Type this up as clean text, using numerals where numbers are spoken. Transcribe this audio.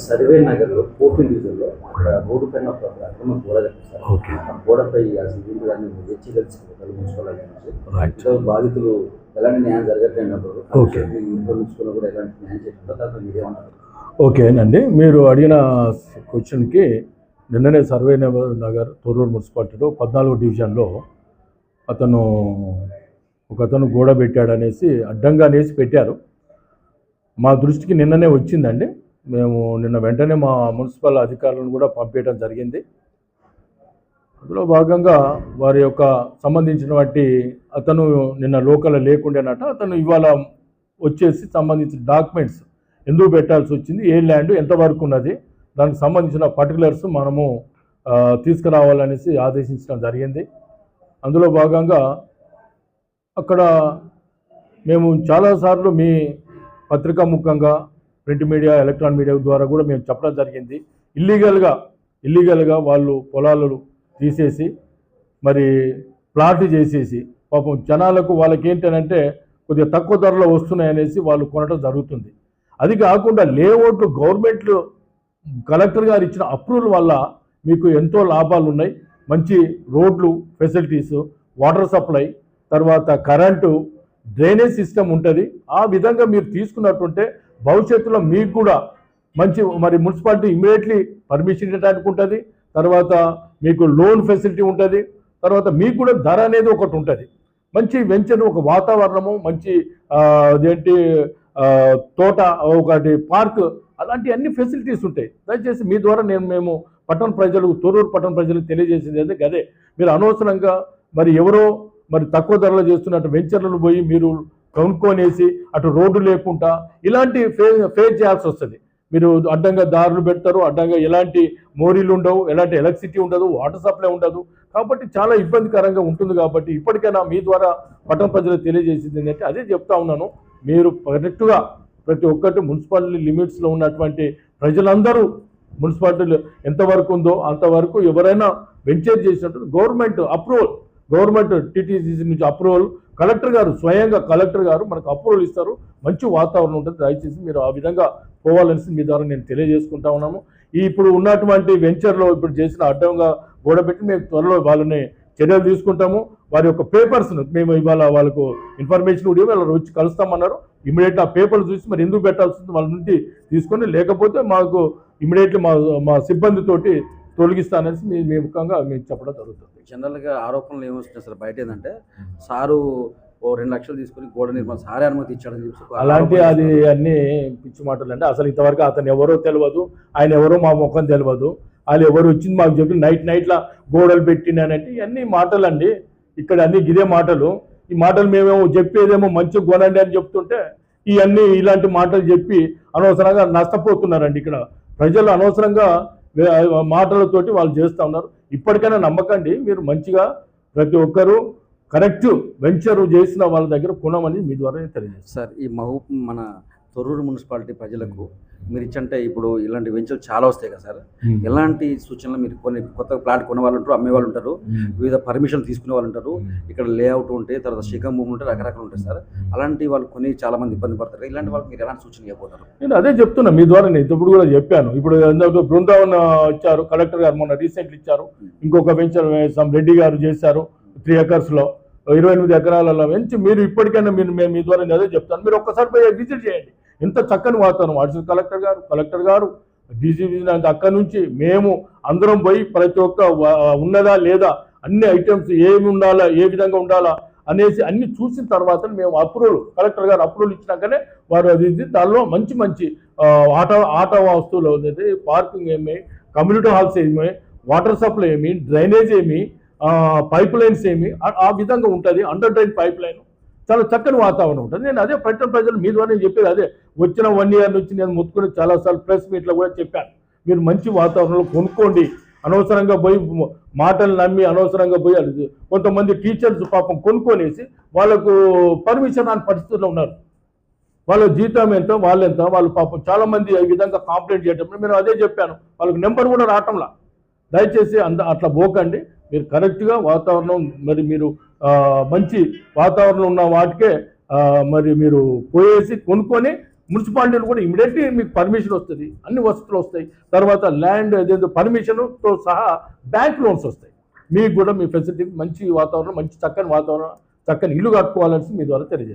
Survey నగర్లో కోపి డివిజన్లో అక్కడ రోడ్డు పైన ఒక అక్రమ గోడ కట్టిస్తారు. ఆ గోడపై సిబ్బంది గారిని వెచ్చి కలిసి మున్సిపల్ బాధితులు ఎలాంటి న్యాయం జరగట్లేనప్పుడు మున్సిపల్ కూడా ఎలాంటి న్యాయం చేయకుండా దాంట్లో మీరేమంటారు? ఓకేనండి, మీరు అడిగిన క్వశ్చన్కి నిన్ననే సర్వే నగర్ తొర్రూరు మున్సిపాలిటీలో 14వ డివిజన్లో ఒకతను గోడ పెట్టాడనేసి అడ్డంగా అనేసి పెట్టారు. మా దృష్టికి నిన్ననే వచ్చిందండి. మేము నిన్న వెంటనే మా మున్సిపల్ అధికారులను కూడా పంపించడం జరిగింది. అందులో భాగంగా వారి యొక్క సంబంధించినటువంటి అతను నిన్న లోకల్ లేకుండానట, అతను ఇవాళ వచ్చేసి సంబంధించిన డాక్యుమెంట్స్ ఎందుకు పెట్టాల్సి వచ్చింది, ఏ ల్యాండ్ ఎంతవరకు ఉన్నది, దానికి సంబంధించిన పర్టికులర్స్ మనము తీసుకురావాలనేసి ఆదేశించడం జరిగింది. అందులో భాగంగా అక్కడ మేము చాలాసార్లు మీ పత్రికా ముఖంగా ప్రింట్ మీడియా ఎలక్ట్రానిక్ మీడియా ద్వారా కూడా మేము చెప్పడం జరిగింది. ఇల్లీగల్గా వాళ్ళు పొలాలు తీసేసి మరి ప్లాట్ చేసేసి పాపం జనాలకు వాళ్ళకి ఏంటంటే కొద్దిగా తక్కువ ధరలో వస్తున్నాయనేసి వాళ్ళు కొనడం జరుగుతుంది. అది కాకుండా లేఅవుట్లు గవర్నమెంట్లు కలెక్టర్ గారు ఇచ్చిన అప్రూవల్ వల్ల మీకు ఎంతో లాభాలు ఉన్నాయి. మంచి రోడ్లు ఫెసిలిటీసు, వాటర్ సప్లై, తర్వాత కరెంటు, డ్రైనేజ్ సిస్టమ్ ఉంటుంది. ఆ విధంగా మీరు తీసుకున్నట్టుంటే భవిష్యత్తులో మీకు కూడా మంచి మరి మున్సిపాలిటీ ఇమీడియట్లీ పర్మిషన్ ఇవ్వడానికి ఉంటుంది. తర్వాత మీకు లోన్ ఫెసిలిటీ ఉంటుంది. తర్వాత మీకు కూడా ధర అనేది ఒకటి ఉంటుంది. మంచి వెంచర్, ఒక వాతావరణము, మంచి అదేంటి తోట, ఒకటి పార్క్, అలాంటి అన్ని ఫెసిలిటీస్ ఉంటాయి. దయచేసి మీ ద్వారా మేము పట్టణ ప్రజలు, తొర్రూరు పట్టణ ప్రజలకు తెలియజేసేది అంటే అదే. మీరు అనవసరంగా మరి ఎవరో మరి తక్కువ ధరలో చేస్తున్నట్టు వెంచర్లను పోయి మీరు కొనుక్కొనేసి అటు రోడ్డు లేకుండా ఇలాంటి ఫేస్ చేయాల్సి వస్తుంది. మీరు అడ్డంగా దారులు పెడతారు, అడ్డంగా ఎలాంటి మోరీలు ఉండవు, ఎలాంటి ఎలక్ట్రిసిటీ ఉండదు, వాటర్ సప్లై ఉండదు. కాబట్టి చాలా ఇబ్బందికరంగా ఉంటుంది. కాబట్టి ఇప్పటికైనా మీ ద్వారా పట్టణ ప్రజలకు తెలియజేసింది ఏంటంటే అదే చెప్తా ఉన్నాను. మీరు కరెక్ట్గా ప్రతి ఒక్కటి మున్సిపాలిటీ లిమిట్స్లో ఉన్నటువంటి ప్రజలందరూ మున్సిపాలిటీలు ఎంతవరకు ఉందో అంతవరకు ఎవరైనా వెంచర్ చేసినట్టు గవర్నమెంట్ టీటీసీ నుంచి అప్రూవల్, కలెక్టర్ గారు స్వయంగా మనకు అప్రూవల్ ఇస్తారు. మంచి వాతావరణం ఉంటుంది. దయచేసి మీరు ఆ విధంగా పోవాలనేసి మీ ద్వారా నేను తెలియజేసుకుంటా ఉన్నాము. ఇప్పుడు ఉన్నటువంటి వెంచర్లో ఇప్పుడు చేసిన అడ్డంగా గోడ పెట్టి మేము త్వరలో వాళ్ళని చర్యలు తీసుకుంటాము. వారి యొక్క పేపర్స్ను మేము ఇవాళ వాళ్ళకు ఇన్ఫర్మేషన్ కూడా వాళ్ళు వచ్చి కలుస్తామన్నారు. ఇమీడియట్గా ఆ పేపర్లు చూసి మరి ఎందుకు పెట్టాల్సింది వాళ్ళ నుండి తీసుకొని, లేకపోతే మాకు ఇమీడియట్లీ మా సిబ్బందితోటి తొలగిస్తానని మీ ముఖంగా మేము చెప్పడం జరుగుతుంది. జనరల్గా ఆరోపణలు ఏమొస్తున్నాయి సార్ బయట ఏంటంటే సారు 2 లక్షలు తీసుకుని గోడ నిర్మాణం సారే అనుమతి ఇచ్చాడని చెప్పి అలాంటి అది అన్నీ పిచ్చి మాటలు అండి. అసలు ఇంతవరకు అతను ఎవరో తెలియదు, ఆయన ఎవరో మా ముఖం తెలియదు. వాళ్ళు ఎవరు వచ్చింది మాకు చెప్పి నైట్లా గోడలు పెట్టినానంటే ఇవన్నీ మాటలు అండి. ఇక్కడ అన్ని ఇదే మాటలు. ఈ మాటలు మేమేమో చెప్పేదేమో మంచిగా కొనండి అని చెప్తుంటే ఇవన్నీ ఇలాంటి మాటలు చెప్పి అనవసరంగా నష్టపోతున్నారండి. ఇక్కడ ప్రజలు అనవసరంగా మాటలతోటి వాళ్ళు చేస్తూ ఉన్నారు. ఇప్పటికైనా నమ్మకండి. మీరు మంచిగా ప్రతి ఒక్కరూ కరెక్ట్ వెంచర్ చేసిన వాళ్ళ దగ్గర కొనమని మీ ద్వారా తెలియజేస్తారు. సార్, ఈ మన తొర్రూరు మున్సిపాలిటీ ప్రజలకు మీరు ఇచ్చంటే ఇప్పుడు ఇలాంటి వెంచర్లు చాలా వస్తాయి కదా సార్, ఎలాంటి సూచనలు మీరు కొత్త ప్లాట్ కొనే వాళ్ళు ఉంటారు, అమ్మే వాళ్ళు ఉంటారు, వివిధ పర్మిషన్ తీసుకునే వాళ్ళు ఉంటారు, ఇక్కడ లేఅవుట్ ఉంటాయి, తర్వాత శిఖం భూములు ఉంటాయి, రకరకాలు ఉంటాయి సార్. అలాంటి వాళ్ళు కొని చాలా మంది ఇబ్బంది పడతారు. ఇలాంటి వాళ్ళకి మీరు ఎలాంటి సూచన ఇవ్వబోతారు? నేను అదే చెప్తున్నా మీ ద్వారా. నేను ఇప్పుడు కూడా చెప్పాను. ఇప్పుడు బృందావన్ ఇచ్చారు, కలెక్టర్ గారు మొన్న రీసెంట్లీ ఇచ్చారు. ఇంకొక వెంచర్ రెడ్డి గారు చేశారు 3 ఎకర్స్లో 28 ఎకరాలలో వెంచి. మీరు ఇప్పటికైనా మేము మీ ద్వారా అదే చెప్తాను. మీరు ఒక్కసారి పోయి విజిట్ చేయండి. ఎంత చక్కని వాతావరణం. అడిషనల్ కలెక్టర్ గారు డీసీపీ అక్కడి నుంచి మేము అందరం పోయి ప్రతి ఒక్క ఉన్నదా లేదా అన్ని ఐటమ్స్ ఏమి ఉండాలా, ఏ విధంగా ఉండాలా అనేసి అన్ని చూసిన తర్వాత మేము కలెక్టర్ గారు అప్రూవల్ ఇచ్చినాకనే వారు అది దానిలో మంచి ఆట వస్తువులు అనేది పార్కింగ్ ఏమి, కమ్యూనిటీ హాల్స్ ఏమి, వాటర్ సప్లై ఏమి, డ్రైనేజ్ ఏమి, పైప్ లైన్స్ ఏమి, ఆ విధంగా ఉంటుంది. అండర్ డ్రైన్ పైప్ లైన్, చాలా చక్కని వాతావరణం ఉంటుంది. నేను అదే ప్రజలు మీ ద్వారా నేను చెప్పేది అదే. వచ్చిన 1 ఇయర్ నుంచి నేను మొత్తుకుని చాలాసార్లు ప్రెస్ మీట్లో కూడా చెప్పాను. మీరు మంచి వాతావరణంలో కొనుక్కోండి. అనవసరంగా పోయి మాటలు నమ్మి అనవసరంగా పోయి కొంతమంది టీచర్స్ పాపం కొనుక్కొనేసి వాళ్ళకు పర్మిషన్ రాని పరిస్థితుల్లో ఉన్నారు. వాళ్ళ జీతం ఎంతో వాళ్ళు పాపం చాలామంది ఈ విధంగా కంప్లైంట్ చేయటం నేను అదే చెప్పాను. వాళ్ళకి నెంబర్ కూడా రావటంలా. దయచేసి అట్లా పోకండి. మీరు కరెక్ట్గా వాతావరణం మరి మీరు మంచి వాతావరణం ఉన్న వాటికే మరి మీరు పోయేసి కొనుక్కొని మున్సిపాలిటీలు కూడా ఇమీడియట్లీ మీకు పర్మిషన్ వస్తుంది, అన్ని వసతులు వస్తాయి. తర్వాత ల్యాండ్ ఏదేదో పర్మిషన్తో సహా బ్యాంక్ లోన్స్ వస్తాయి. మీకు కూడా మీ ఫెసిలిటీ మంచి వాతావరణం, మంచి చక్కని వాతావరణం, చక్కని ఇల్లు కట్టుకోవాలని మీ ద్వారా తెలియజేస్తాను.